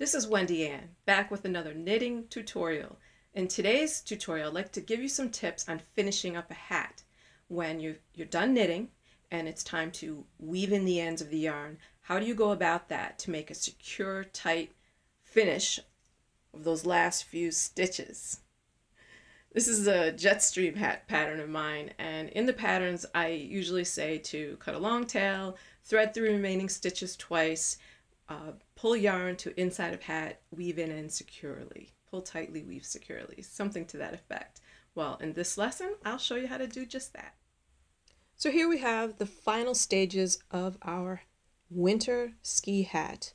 This is Wendy Ann, back with another knitting tutorial. In today's tutorial, I'd like to give you some tips on finishing up a hat. When you're done knitting and it's time to weave in the ends of the yarn, how do you go about that to make a secure, tight finish of those last few stitches? This is a jet stream hat pattern of mine, and in the patterns I usually say to cut a long tail, thread through remaining stitches twice, pull yarn to inside of hat, weave in securely. Pull tightly, weave securely. Something to that effect. Well, in this lesson, I'll show you how to do just that. So here we have the final stages of our winter ski hat.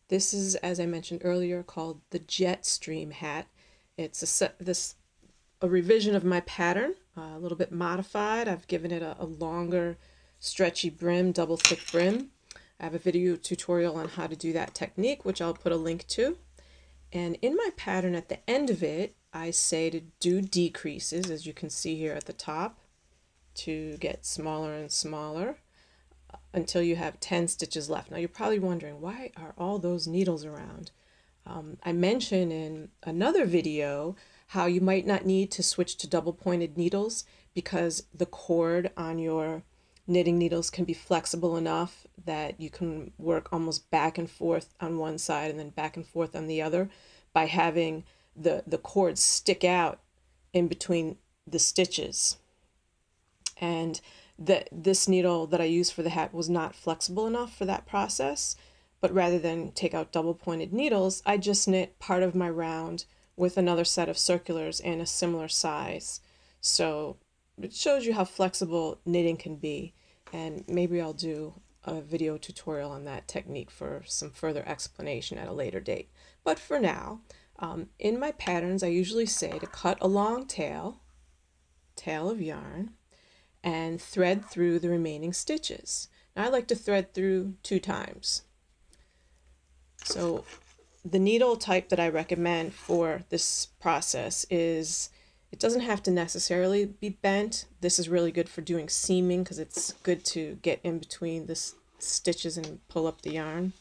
This is, as I mentioned earlier, called the jet stream hat. It's a revision of my pattern, a little bit modified. I've given it a longer, stretchy brim, double thick brim. I have a video tutorial on how to do that technique, which I'll put a link to. And in my pattern at the end of it, I say to do decreases, as you can see here at the top, to get smaller and smaller until you have 10 stitches left. Now you're probably wondering, why are all those needles around? I mentioned in another video how you might not need to switch to double pointed needles because the cord on your knitting needles can be flexible enough that you can work almost back and forth on one side and then back and forth on the other by having the cord stick out in between the stitches. And this needle that I used for the hat was not flexible enough for that process, but rather than take out double pointed needles, I just knit part of my round with another set of circulars in a similar size. So it shows you how flexible knitting can be, and maybe I'll do a video tutorial on that technique for some further explanation at a later date. But for now, in my patterns I usually say to cut a long tail of yarn and thread through the remaining stitches. Now I like to thread through 2 times. So the needle type that I recommend for this process is, it doesn't have to necessarily be bent. This is really good for doing seaming because it's good to get in between the stitches and pull up the yarn.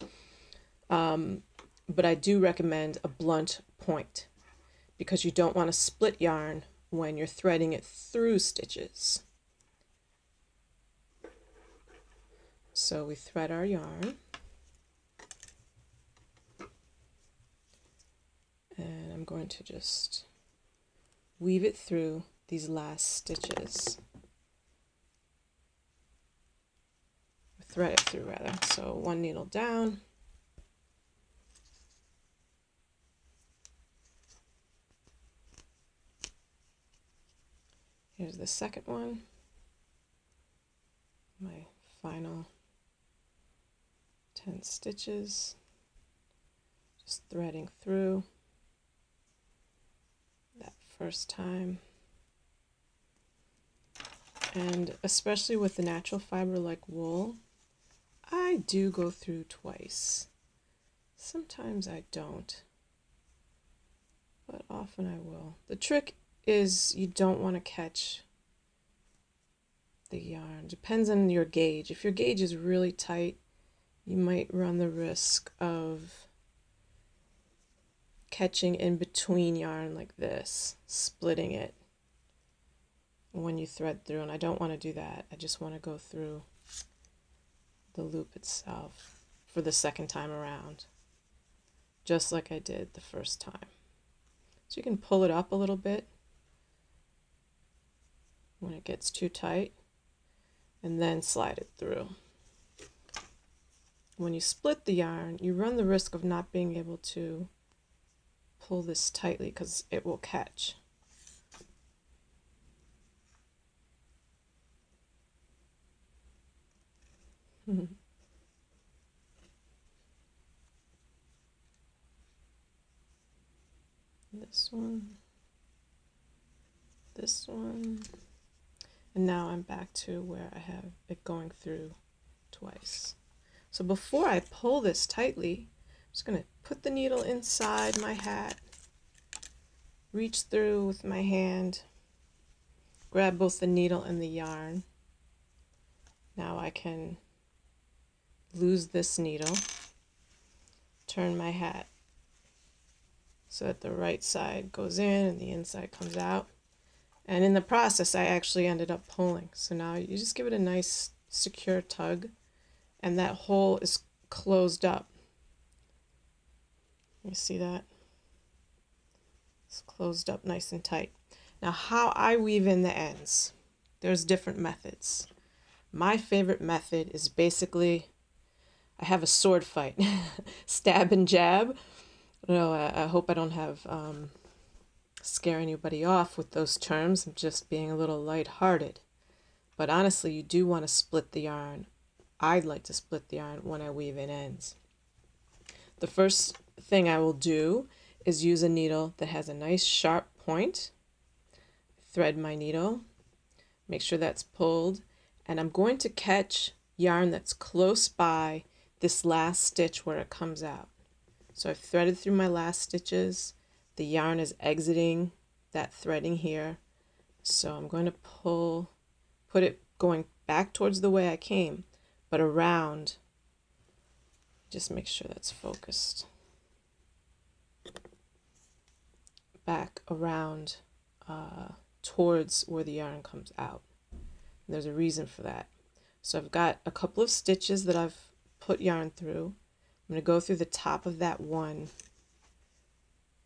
But I do recommend a blunt point because you don't want to split yarn when you're threading it through stitches. So we thread our yarn. And I'm going to just weave it through these last stitches. Thread it through rather. So one needle down. Here's the second one. My final 10 stitches. Just threading through that first time. And especially with the natural fiber like wool, I do go through twice. Sometimes I don't, but often I will. The trick is you don't want to catch the yarn. Depends on your gauge. If your gauge is really tight, you might run the risk of catching in between yarn like this, splitting it when you thread through, and I don't want to do that. I just want to go through the loop itself for the second time around, just like I did the first time. So you can pull it up a little bit when it gets too tight and then slide it through. When you split the yarn, you run the risk of not being able to pull this tightly because it will catch. This one, and now I'm back to where I have it going through twice. So before I pull this tightly, I'm just going to put the needle inside my hat, reach through with my hand, grab both the needle and the yarn. Now I can lose this needle, turn my hat so that the right side goes in and the inside comes out. And in the process, I actually ended up pulling. So now you just give it a nice secure tug, and that hole is closed up. You see that? It's closed up nice and tight. Now, how I weave in the ends, there's different methods. My favorite method is basically, I have a sword fight, stab and jab. No, I hope I don't have scare anybody off with those terms. I'm just being a little lighthearted. But honestly, you do want to split the yarn. I'd like to split the yarn when I weave in ends. The first thing I will do is use a needle that has a nice sharp point. Thread my needle, make sure that's pulled, and I'm going to catch yarn that's close by this last stitch where it comes out. So I've threaded through my last stitches. The yarn is exiting that threading here. So I'm going to put it going back towards the way I came, but around. Just make sure that's focused. Back around towards where the yarn comes out. And there's a reason for that. So I've got a couple of stitches that I've put yarn through. I'm going to go through the top of that one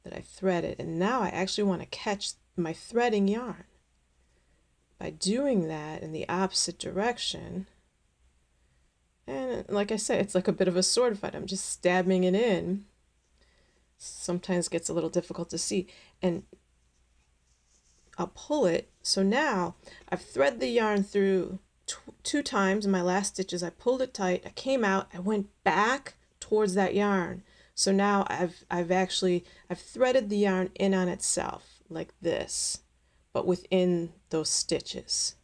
that I threaded, and now I actually want to catch my threading yarn. By doing that in the opposite direction, and like I said, it's like a bit of a sword fight. I'm just stabbing it in. Sometimes gets a little difficult to see, and I'll pull it. So now I've threaded the yarn through two times in my last stitches. I pulled it tight, I came out, I went back towards that yarn. So now I've threaded the yarn in on itself like this, but within those stitches.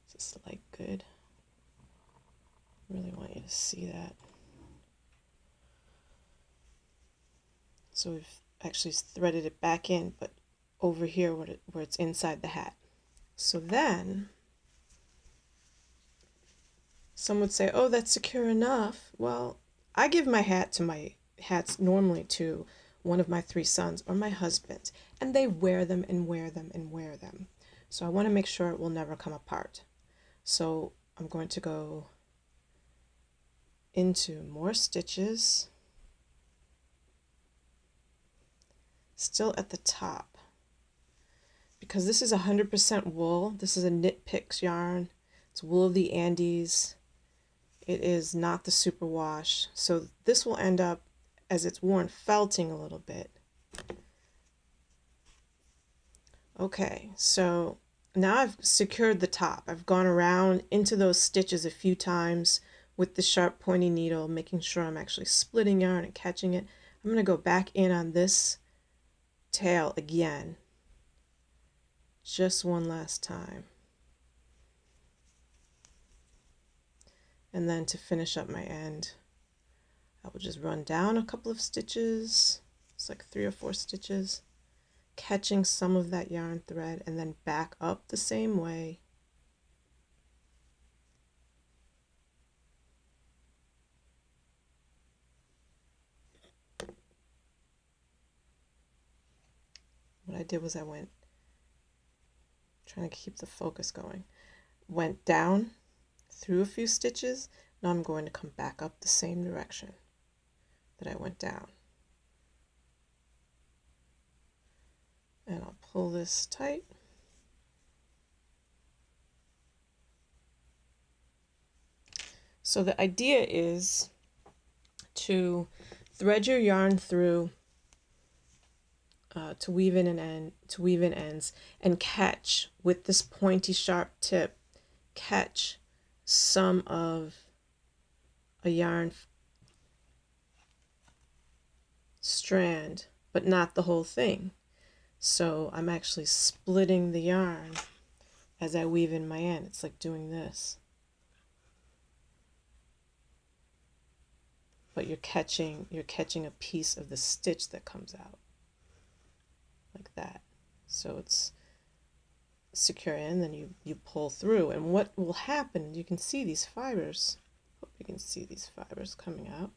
Is this light good? Really want you to see that. So we've actually threaded it back in, but over here where it's inside the hat. So then some would say, oh, that's secure enough. Well, I give my hats normally to one of my 3 sons or my husband, and they wear them and wear them and wear them. So I want to make sure it will never come apart. So I'm going to go into more stitches, still at the top. Because this is 100% wool, this is a Knit Picks yarn, it's wool of the Andes. It is not the superwash, so this will end up, as it's worn, felting a little bit. Okay, so now I've secured the top. I've gone around into those stitches a few times with the sharp pointy needle, making sure I'm actually splitting yarn and catching it. I'm going to go back in on this tail again, just one last time. And then to finish up my end, I will just run down a couple of stitches. It's like 3 or 4 stitches, catching some of that yarn thread, and then back up the same way. What I did was I went, trying to keep the focus going, went down through a few stitches. Now I'm going to come back up the same direction that I went down. And I'll pull this tight. So the idea is to thread your yarn through to weave in ends, and catch with this pointy sharp tip, catch some of a yarn strand, but not the whole thing. So I'm actually splitting the yarn as I weave in my end. It's like doing this. But you're catching a piece of the stitch that comes out. Like that. So it's secure in, then you pull through, and what will happen, you can see these fibers. Hope you can see these fibers coming out.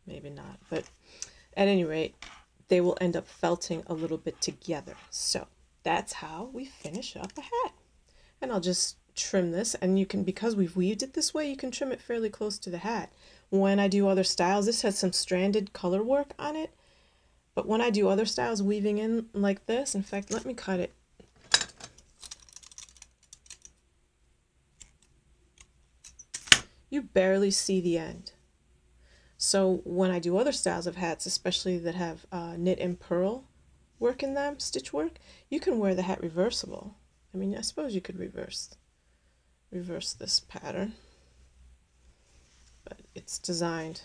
maybe not, but at any rate, they will end up felting a little bit together. So that's how we finish up a hat. And I'll just trim this, and you can, because we've weaved it this way, you can trim it fairly close to the hat. When I do other styles, this has some stranded color work on it, but when I do other styles weaving in like this, in fact, let me cut it. You barely see the end. So when I do other styles of hats, especially that have knit and purl work in them, stitch work, you can wear the hat reversible. I mean, I suppose you could reverse this pattern, but it's designed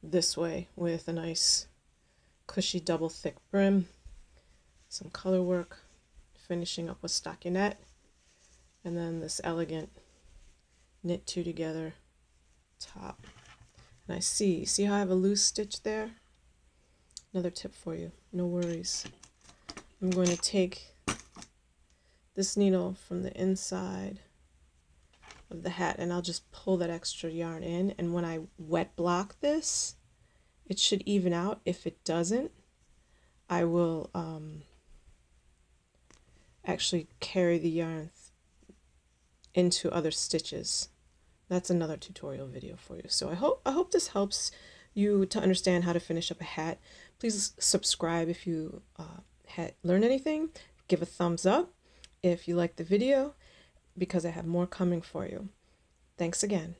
this way with a nice cushy double thick brim, some color work, finishing up with stockinette, and then this elegant knit two together top. And I see how I have a loose stitch there? Another tip for you, no worries. I'm going to take this needle from the inside of the hat and I'll just pull that extra yarn in, and when I wet block this, it should even out. If it doesn't, I will actually carry the yarn into other stitches. That's another tutorial video for you. So I hope this helps you to understand how to finish up a hat. Please subscribe if you learned anything. Give a thumbs up if you liked the video, because I have more coming for you. Thanks again.